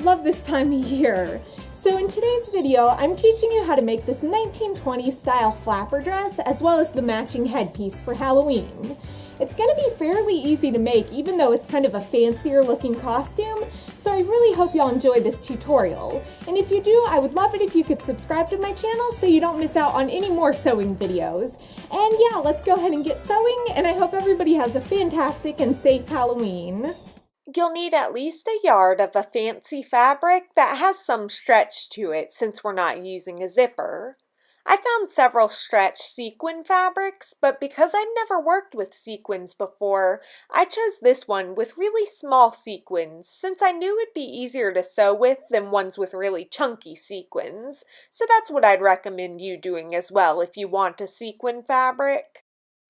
love this time of year. So in today's video, I'm teaching you how to make this 1920s style flapper dress as well as the matching headpiece for Halloween. It's going to be fairly easy to make even though it's kind of a fancier looking costume, so I really hope y'all enjoy this tutorial. And if you do, I would love it if you could subscribe to my channel so you don't miss out on any more sewing videos. And yeah, let's go ahead and get sewing, and I hope everybody has a fantastic and safe Halloween. You'll need at least a yard of a fancy fabric that has some stretch to it since we're not using a zipper. I found several stretch sequin fabrics, but because I'd never worked with sequins before, I chose this one with really small sequins since I knew it'd be easier to sew with than ones with really chunky sequins, so that's what I'd recommend you doing as well if you want a sequin fabric.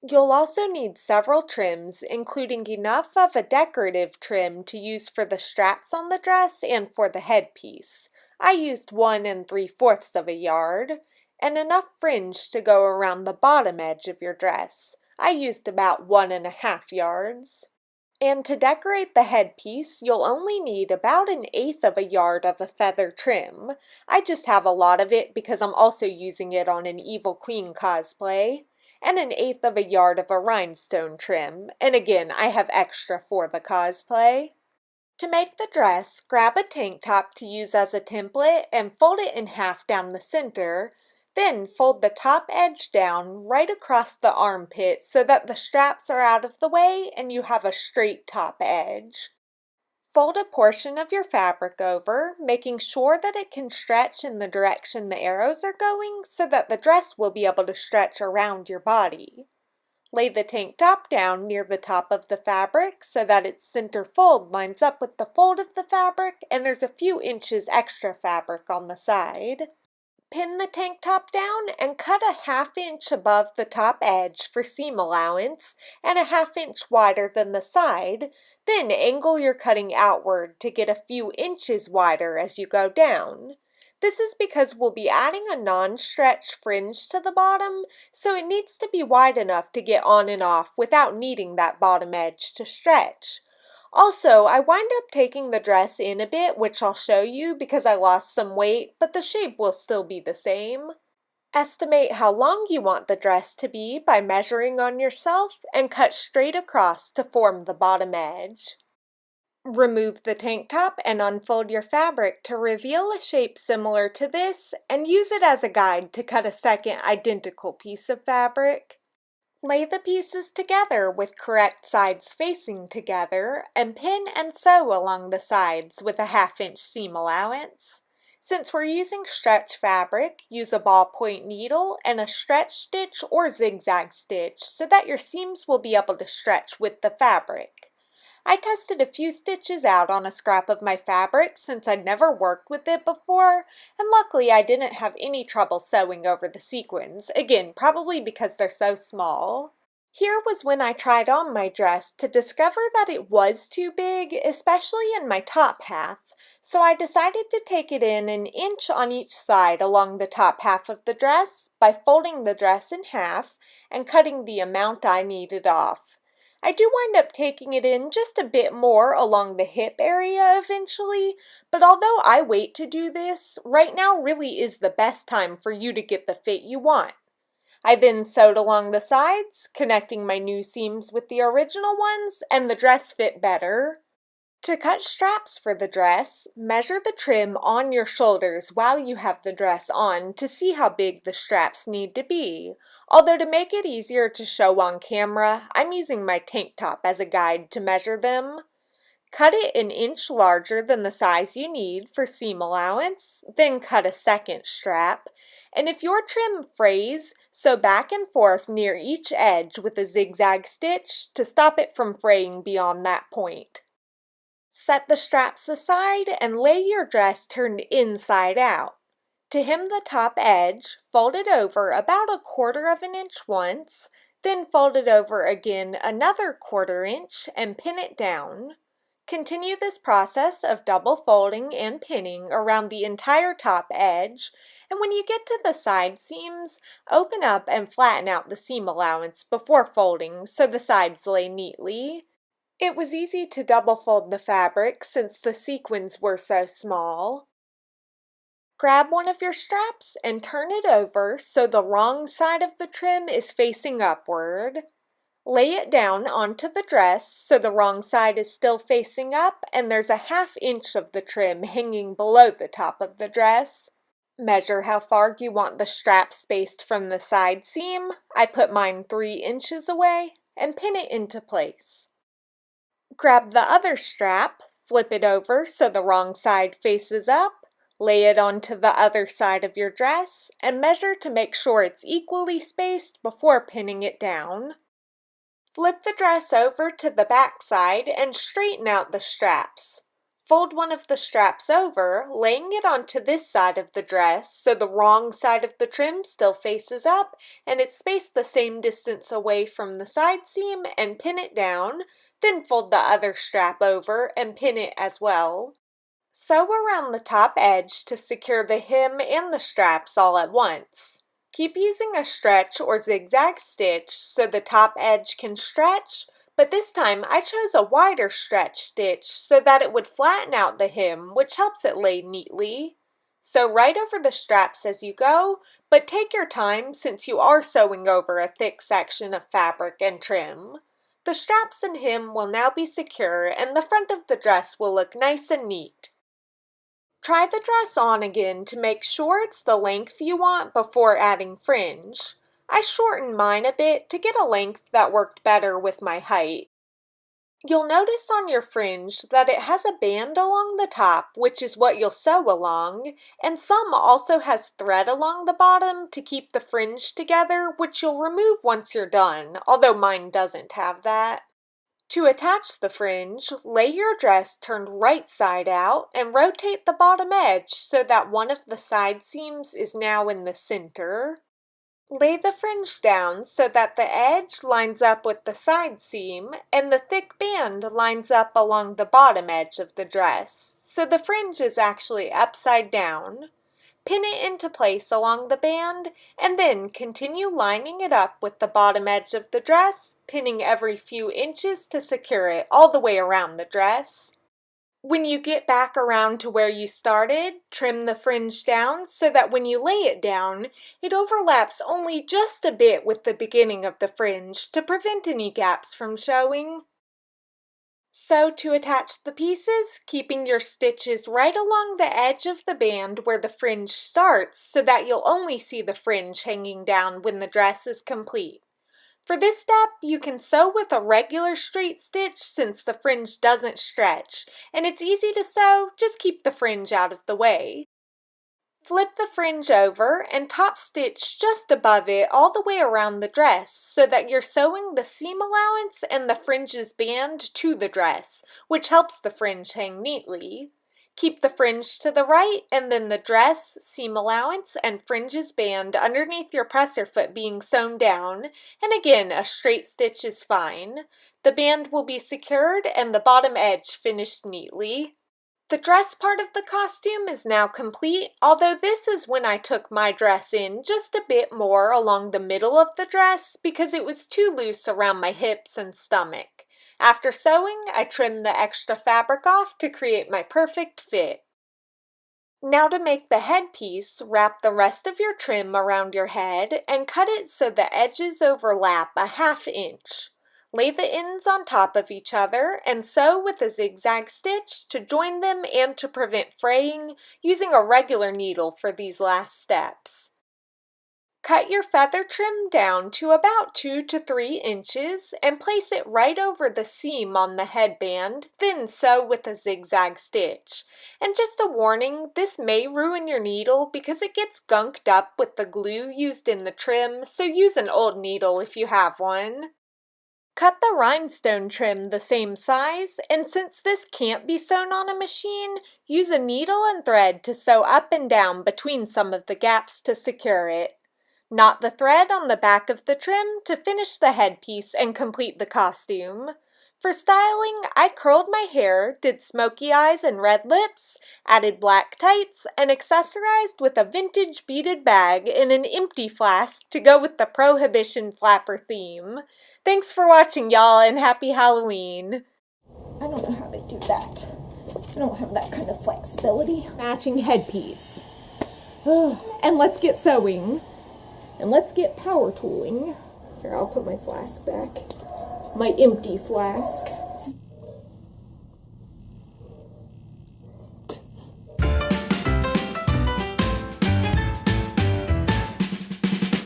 You'll also need several trims, including enough of a decorative trim to use for the straps on the dress and for the headpiece. I used 1 3/4 of a yard, and enough fringe to go around the bottom edge of your dress. I used about 1 1/2 yards. And to decorate the headpiece, you'll only need about 1/8 of a yard of a feather trim. I just have a lot of it because I'm also using it on an Evil Queen cosplay. And 1/8 of a yard of a rhinestone trim, and again, I have extra for the cosplay. To make the dress, grab a tank top to use as a template and fold it in half down the center, then fold the top edge down right across the armpit so that the straps are out of the way and you have a straight top edge. Fold a portion of your fabric over, making sure that it can stretch in the direction the arrows are going so that the dress will be able to stretch around your body. Lay the tank top down near the top of the fabric so that its center fold lines up with the fold of the fabric and there's a few inches extra fabric on the side. Pin the tank top down and cut a 1/2 inch above the top edge for seam allowance and a 1/2 inch wider than the side, then angle your cutting outward to get a few inches wider as you go down. This is because we'll be adding a non-stretch fringe to the bottom, so it needs to be wide enough to get on and off without needing that bottom edge to stretch. Also, I wind up taking the dress in a bit, which I'll show you because I lost some weight, but the shape will still be the same. Estimate how long you want the dress to be by measuring on yourself and cut straight across to form the bottom edge. Remove the tank top and unfold your fabric to reveal a shape similar to this and use it as a guide to cut a second identical piece of fabric. Lay the pieces together with correct sides facing together and pin and sew along the sides with a 1/2 inch seam allowance. Since we're using stretch fabric, use a ballpoint needle and a stretch stitch or zigzag stitch so that your seams will be able to stretch with the fabric. I tested a few stitches out on a scrap of my fabric since I'd never worked with it before, and luckily I didn't have any trouble sewing over the sequins, again, probably because they're so small. Here was when I tried on my dress to discover that it was too big, especially in my top half, so I decided to take it in 1 inch on each side along the top half of the dress by folding the dress in half and cutting the amount I needed off. I do wind up taking it in just a bit more along the hip area eventually, but although I wait to do this, right now really is the best time for you to get the fit you want. I then sewed along the sides, connecting my new seams with the original ones, and the dress fit better. To cut straps for the dress, measure the trim on your shoulders while you have the dress on to see how big the straps need to be. Although to make it easier to show on camera, I'm using my tank top as a guide to measure them. Cut it 1 inch larger than the size you need for seam allowance, then cut a second strap. And if your trim frays, sew back and forth near each edge with a zigzag stitch to stop it from fraying beyond that point. Set the straps aside and lay your dress turned inside out. To hem the top edge, fold it over about 1/4 of an inch once, then fold it over again another 1/4 inch and pin it down. Continue this process of double folding and pinning around the entire top edge, and when you get to the side seams, open up and flatten out the seam allowance before folding so the sides lay neatly. It was easy to double fold the fabric since the sequins were so small. Grab one of your straps and turn it over so the wrong side of the trim is facing upward. Lay it down onto the dress so the wrong side is still facing up and there's a 1/2 inch of the trim hanging below the top of the dress. Measure how far you want the strap spaced from the side seam. I put mine 3 inches away and pin it into place. Grab the other strap, flip it over so the wrong side faces up, lay it onto the other side of your dress, and measure to make sure it's equally spaced before pinning it down. Flip the dress over to the back side and straighten out the straps. Fold one of the straps over, laying it onto this side of the dress so the wrong side of the trim still faces up and it's spaced the same distance away from the side seam, and pin it down, then fold the other strap over and pin it as well. Sew around the top edge to secure the hem and the straps all at once. Keep using a stretch or zigzag stitch so the top edge can stretch, but this time I chose a wider stretch stitch so that it would flatten out the hem, which helps it lay neatly. Sew right over the straps as you go, but take your time since you are sewing over a thick section of fabric and trim. The straps and hem will now be secure and the front of the dress will look nice and neat. Try the dress on again to make sure it's the length you want before adding fringe. I shortened mine a bit to get a length that worked better with my height. You'll notice on your fringe that it has a band along the top, which is what you'll sew along, and some also has thread along the bottom to keep the fringe together, which you'll remove once you're done, although mine doesn't have that. To attach the fringe, lay your dress turned right side out and rotate the bottom edge so that one of the side seams is now in the center. Lay the fringe down so that the edge lines up with the side seam and the thick band lines up along the bottom edge of the dress, so the fringe is actually upside down. Pin it into place along the band, and then continue lining it up with the bottom edge of the dress, pinning every few inches to secure it all the way around the dress. When you get back around to where you started, trim the fringe down so that when you lay it down, it overlaps only just a bit with the beginning of the fringe to prevent any gaps from showing. Sew to attach the pieces, keeping your stitches right along the edge of the band where the fringe starts so that you'll only see the fringe hanging down when the dress is complete. For this step, you can sew with a regular straight stitch since the fringe doesn't stretch, and it's easy to sew, just keep the fringe out of the way. Flip the fringe over and top stitch just above it all the way around the dress so that you're sewing the seam allowance and the fringe's band to the dress, which helps the fringe hang neatly. Keep the fringe to the right and then the dress, seam allowance, and fringe's band underneath your presser foot being sewn down, and again a straight stitch is fine. The band will be secured and the bottom edge finished neatly. The dress part of the costume is now complete, although this is when I took my dress in just a bit more along the middle of the dress because it was too loose around my hips and stomach. After sewing, I trimmed the extra fabric off to create my perfect fit. Now to make the headpiece, wrap the rest of your trim around your head and cut it so the edges overlap a 1/2 inch. Lay the ends on top of each other and sew with a zigzag stitch to join them and to prevent fraying, using a regular needle for these last steps. Cut your feather trim down to about 2 to 3 inches and place it right over the seam on the headband, then sew with a zigzag stitch. And just a warning, this may ruin your needle because it gets gunked up with the glue used in the trim, so use an old needle if you have one. Cut the rhinestone trim the same size, and since this can't be sewn on a machine, use a needle and thread to sew up and down between some of the gaps to secure it. Knot the thread on the back of the trim to finish the headpiece and complete the costume. For styling, I curled my hair, did smoky eyes and red lips, added black tights, and accessorized with a vintage beaded bag and an empty flask to go with the Prohibition flapper theme. Thanks for watching, y'all, and happy Halloween! I don't know how they do that. I don't have that kind of flexibility. Matching headpiece. And let's get sewing. And let's get power tooling. Here, I'll put my flask back. My empty flask.